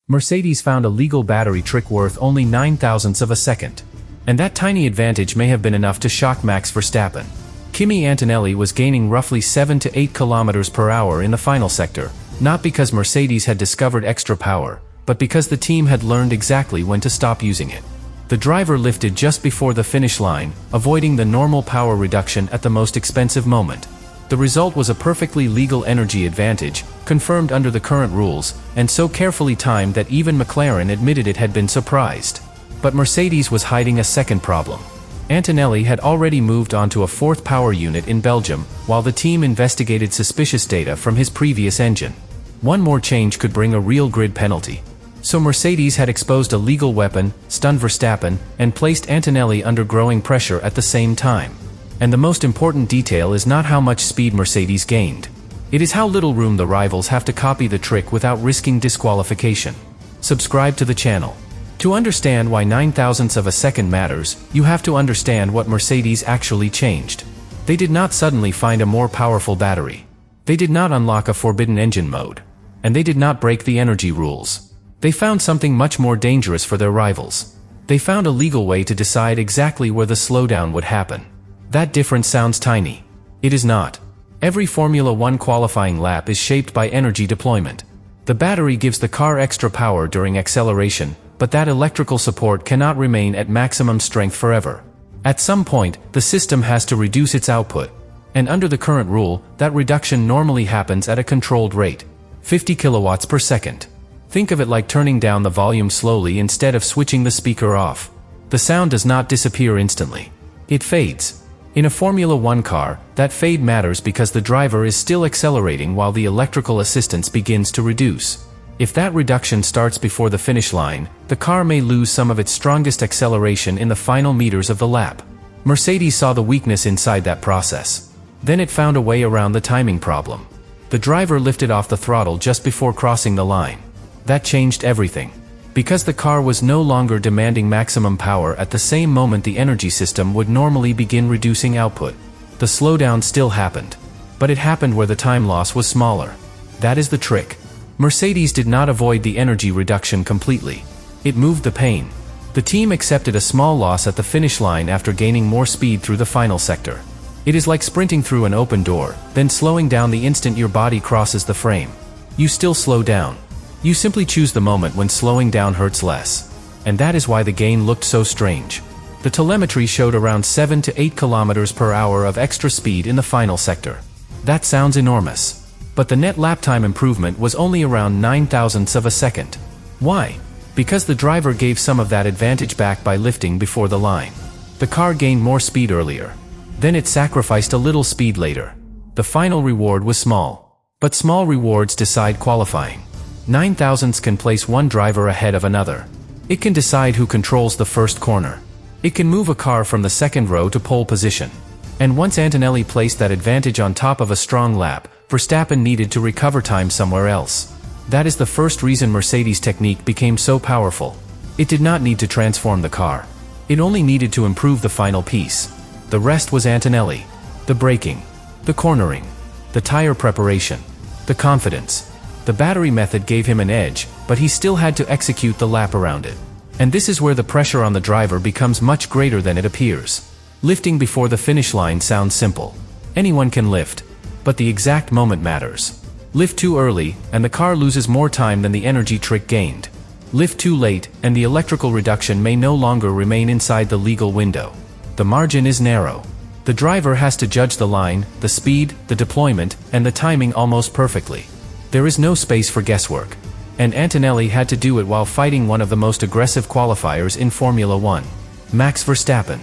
Mercedes found a legal battery trick worth only 9,000ths of a second. And that tiny advantage may have been enough to shock Max Verstappen. Kimi Antonelli was gaining roughly 7 to 8 kilometers per hour in the final sector, not because Mercedes had discovered extra power, but because the team had learned exactly when to stop using it. The driver lifted just before the finish line, avoiding the normal power reduction at the most expensive moment. The result was a perfectly legal energy advantage, confirmed under the current rules, and so carefully timed that even McLaren admitted it had been surprised. But Mercedes was hiding a second problem. Antonelli had already moved on to a fourth power unit in Belgium, while the team investigated suspicious data from his previous engine. One more change could bring a real grid penalty. So Mercedes had exposed a legal weapon, stunned Verstappen, and placed Antonelli under growing pressure at the same time. And the most important detail is not how much speed Mercedes gained. It is how little room the rivals have to copy the trick without risking disqualification. Subscribe to the channel. To understand why 9,000ths of a second matters, you have to understand what Mercedes actually changed. They did not suddenly find a more powerful battery. They did not unlock a forbidden engine mode. And they did not break the energy rules. They found something much more dangerous for their rivals. They found a legal way to decide exactly where the slowdown would happen. That difference sounds tiny. It is not. Every Formula One qualifying lap is shaped by energy deployment. The battery gives the car extra power during acceleration, but that electrical support cannot remain at maximum strength forever. At some point, the system has to reduce its output. And under the current rule, that reduction normally happens at a controlled rate. 50 kilowatts per second. Think of it like turning down the volume slowly instead of switching the speaker off. The sound does not disappear instantly. It fades. In a Formula One car, that fade matters because the driver is still accelerating while the electrical assistance begins to reduce. If that reduction starts before the finish line, the car may lose some of its strongest acceleration in the final meters of the lap. Mercedes saw the weakness inside that process. Then it found a way around the timing problem. The driver lifted off the throttle just before crossing the line. That changed everything. Because the car was no longer demanding maximum power at the same moment the energy system would normally begin reducing output. The slowdown still happened. But it happened where the time loss was smaller. That is the trick. Mercedes did not avoid the energy reduction completely. It moved the pain. The team accepted a small loss at the finish line after gaining more speed through the final sector. It is like sprinting through an open door, then slowing down the instant your body crosses the frame. You still slow down. You simply choose the moment when slowing down hurts less. And that is why the gain looked so strange. The telemetry showed around 7 to 8 kilometers per hour of extra speed in the final sector. That sounds enormous. But the net lap time improvement was only around 9,000ths of a second. Why? Because the driver gave some of that advantage back by lifting before the line. The car gained more speed earlier. Then it sacrificed a little speed later. The final reward was small. But small rewards decide qualifying. 9,000ths can place one driver ahead of another. It can decide who controls the first corner. It can move a car from the second row to pole position. And once Antonelli placed that advantage on top of a strong lap, Verstappen needed to recover time somewhere else. That is the first reason Mercedes' technique became so powerful. It did not need to transform the car. It only needed to improve the final piece. The rest was Antonelli. The braking. The cornering. The tire preparation. The confidence. The battery method gave him an edge, but he still had to execute the lap around it. And this is where the pressure on the driver becomes much greater than it appears. Lifting before the finish line sounds simple. Anyone can lift. But the exact moment matters. Lift too early, and the car loses more time than the energy trick gained. Lift too late, and the electrical reduction may no longer remain inside the legal window. The margin is narrow. The driver has to judge the line, the speed, the deployment, and the timing almost perfectly. There is no space for guesswork. And Antonelli had to do it while fighting one of the most aggressive qualifiers in Formula One. Max Verstappen.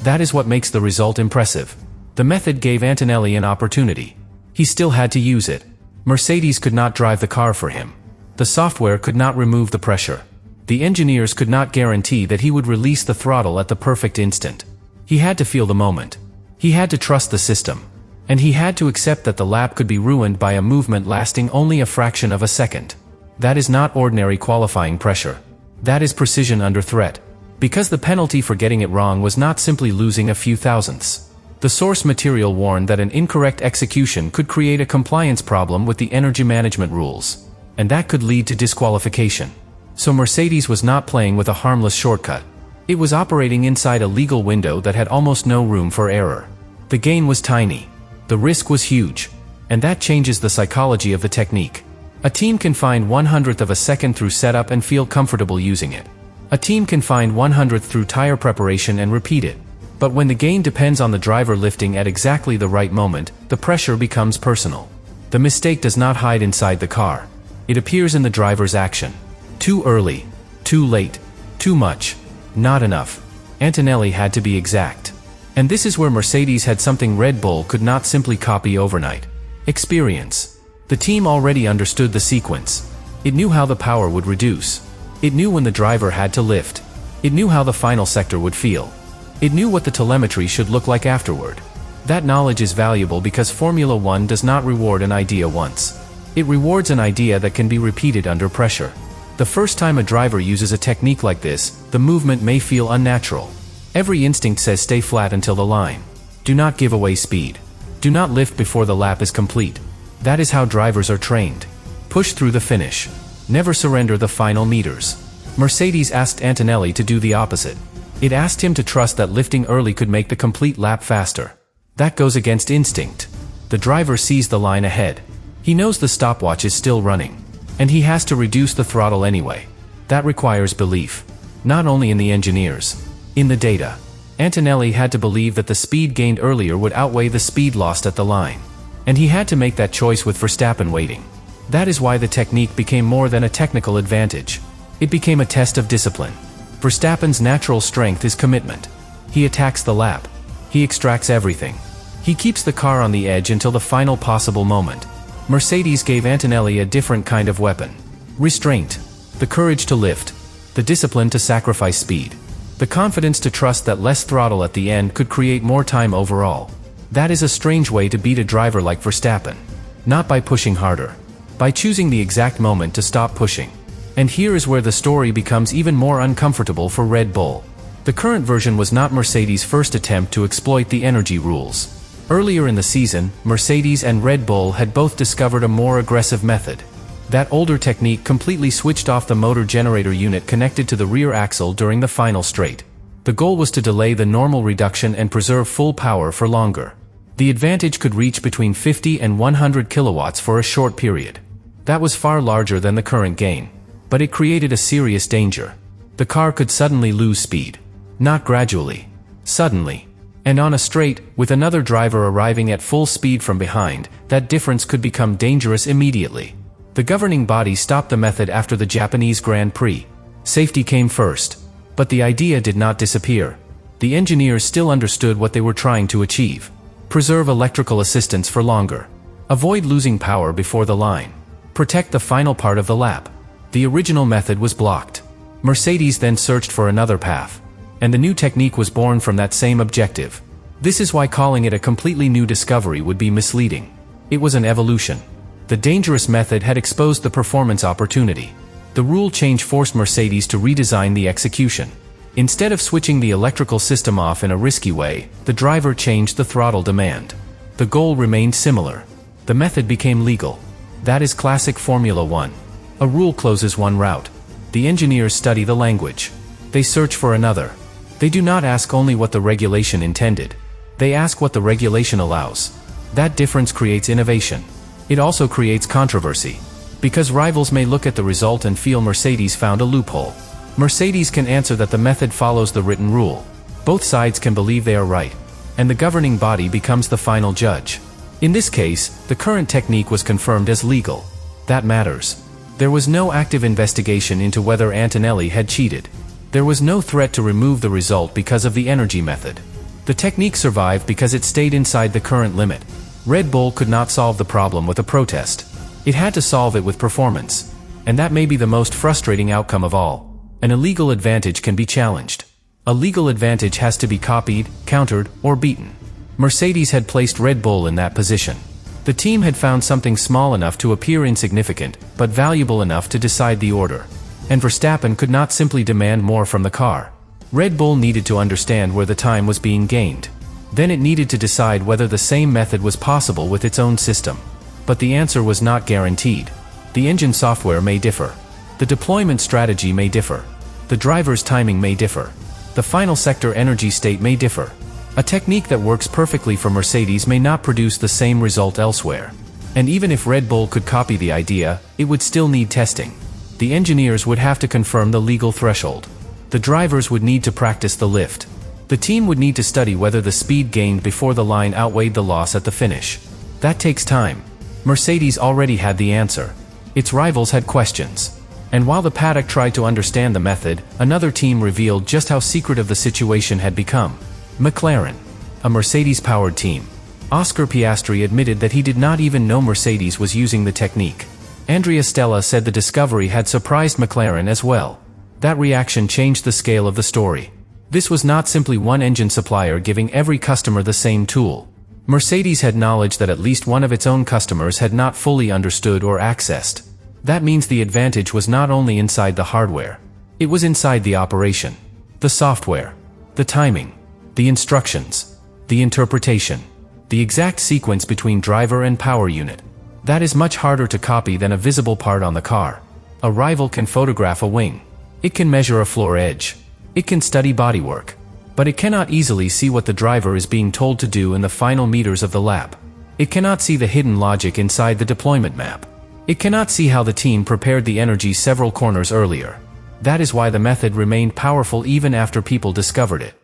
That is what makes the result impressive. The method gave Antonelli an opportunity. He still had to use it. Mercedes could not drive the car for him. The software could not remove the pressure. The engineers could not guarantee that he would release the throttle at the perfect instant. He had to feel the moment. He had to trust the system. And he had to accept that the lap could be ruined by a movement lasting only a fraction of a second. That is not ordinary qualifying pressure. That is precision under threat. Because the penalty for getting it wrong was not simply losing a few thousandths. The source material warned that an incorrect execution could create a compliance problem with the energy management rules. And that could lead to disqualification. So Mercedes was not playing with a harmless shortcut. It was operating inside a legal window that had almost no room for error. The gain was tiny. The risk was huge. And that changes the psychology of the technique. A team can find 1/100th of a second through setup and feel comfortable using it. A team can find 1/100th through tire preparation and repeat it. But when the gain depends on the driver lifting at exactly the right moment, the pressure becomes personal. The mistake does not hide inside the car. It appears in the driver's action. Too early. Too late. Too much. Not enough. Antonelli had to be exact. And this is where Mercedes had something Red Bull could not simply copy overnight. Experience. The team already understood the sequence. It knew how the power would reduce. It knew when the driver had to lift. It knew how the final sector would feel. It knew what the telemetry should look like afterward. That knowledge is valuable because Formula One does not reward an idea once. It rewards an idea that can be repeated under pressure. The first time a driver uses a technique like this, the movement may feel unnatural. Every instinct says stay flat until the line. Do not give away speed. Do not lift before the lap is complete. That is how drivers are trained. Push through the finish. Never surrender the final meters. Mercedes asked Antonelli to do the opposite. It asked him to trust that lifting early could make the complete lap faster. That goes against instinct. The driver sees the line ahead. He knows the stopwatch is still running. And he has to reduce the throttle anyway. That requires belief. Not only in the engineers. In the data. Antonelli had to believe that the speed gained earlier would outweigh the speed lost at the line. And he had to make that choice with Verstappen waiting. That is why the technique became more than a technical advantage. It became a test of discipline. Verstappen's natural strength is commitment. He attacks the lap. He extracts everything. He keeps the car on the edge until the final possible moment. Mercedes gave Antonelli a different kind of weapon. Restraint. The courage to lift. The discipline to sacrifice speed. The confidence to trust that less throttle at the end could create more time overall. That is a strange way to beat a driver like Verstappen. Not by pushing harder. By choosing the exact moment to stop pushing. And here is where the story becomes even more uncomfortable for Red Bull. The current version was not Mercedes' first attempt to exploit the energy rules. Earlier in the season, Mercedes and Red Bull had both discovered a more aggressive method. That older technique completely switched off the motor generator unit connected to the rear axle during the final straight. The goal was to delay the normal reduction and preserve full power for longer. The advantage could reach between 50 and 100 kilowatts for a short period. That was far larger than the current gain. But it created a serious danger. The car could suddenly lose speed. Not gradually. Suddenly. And on a straight, with another driver arriving at full speed from behind, that difference could become dangerous immediately. The governing body stopped the method after the Japanese Grand Prix. Safety came first. But the idea did not disappear. The engineers still understood what they were trying to achieve. Preserve electrical assistance for longer. Avoid losing power before the line. Protect the final part of the lap. The original method was blocked. Mercedes then searched for another path. And the new technique was born from that same objective. This is why calling it a completely new discovery would be misleading. It was an evolution. The dangerous method had exposed the performance opportunity. The rule change forced Mercedes to redesign the execution. Instead of switching the electrical system off in a risky way, the driver changed the throttle demand. The goal remained similar. The method became legal. That is classic Formula One. A rule closes one route. The engineers study the language. They search for another. They do not ask only what the regulation intended. They ask what the regulation allows. That difference creates innovation. It also creates controversy. Because rivals may look at the result and feel Mercedes found a loophole. Mercedes can answer that the method follows the written rule. Both sides can believe they are right. And the governing body becomes the final judge. In this case, the current technique was confirmed as legal. That matters. There was no active investigation into whether Antonelli had cheated. There was no threat to remove the result because of the energy method. The technique survived because it stayed inside the current limit. Red Bull could not solve the problem with a protest. It had to solve it with performance. And that may be the most frustrating outcome of all. An illegal advantage can be challenged. A legal advantage has to be copied, countered, or beaten. Mercedes had placed Red Bull in that position. The team had found something small enough to appear insignificant, but valuable enough to decide the order. And Verstappen could not simply demand more from the car. Red Bull needed to understand where the time was being gained. Then it needed to decide whether the same method was possible with its own system. But the answer was not guaranteed. The engine software may differ. The deployment strategy may differ. The driver's timing may differ. The final sector energy state may differ. A technique that works perfectly for Mercedes may not produce the same result elsewhere. And even if Red Bull could copy the idea, it would still need testing. The engineers would have to confirm the legal threshold. The drivers would need to practice the lift. The team would need to study whether the speed gained before the line outweighed the loss at the finish. That takes time. Mercedes already had the answer. Its rivals had questions. And while the paddock tried to understand the method, another team revealed just how secretive the situation had become. McLaren, a Mercedes-powered team. Oscar Piastri admitted that he did not even know Mercedes was using the technique. Andrea Stella said the discovery had surprised McLaren as well. That reaction changed the scale of the story. This was not simply one engine supplier giving every customer the same tool. Mercedes had knowledge that at least one of its own customers had not fully understood or accessed. That means the advantage was not only inside the hardware. It was inside the operation. The software. The timing. The instructions. The interpretation. The exact sequence between driver and power unit. That is much harder to copy than a visible part on the car. A rival can photograph a wing. It can measure a floor edge. It can study bodywork. But it cannot easily see what the driver is being told to do in the final meters of the lap. It cannot see the hidden logic inside the deployment map. It cannot see how the team prepared the energy several corners earlier. That is why the method remained powerful even after people discovered it.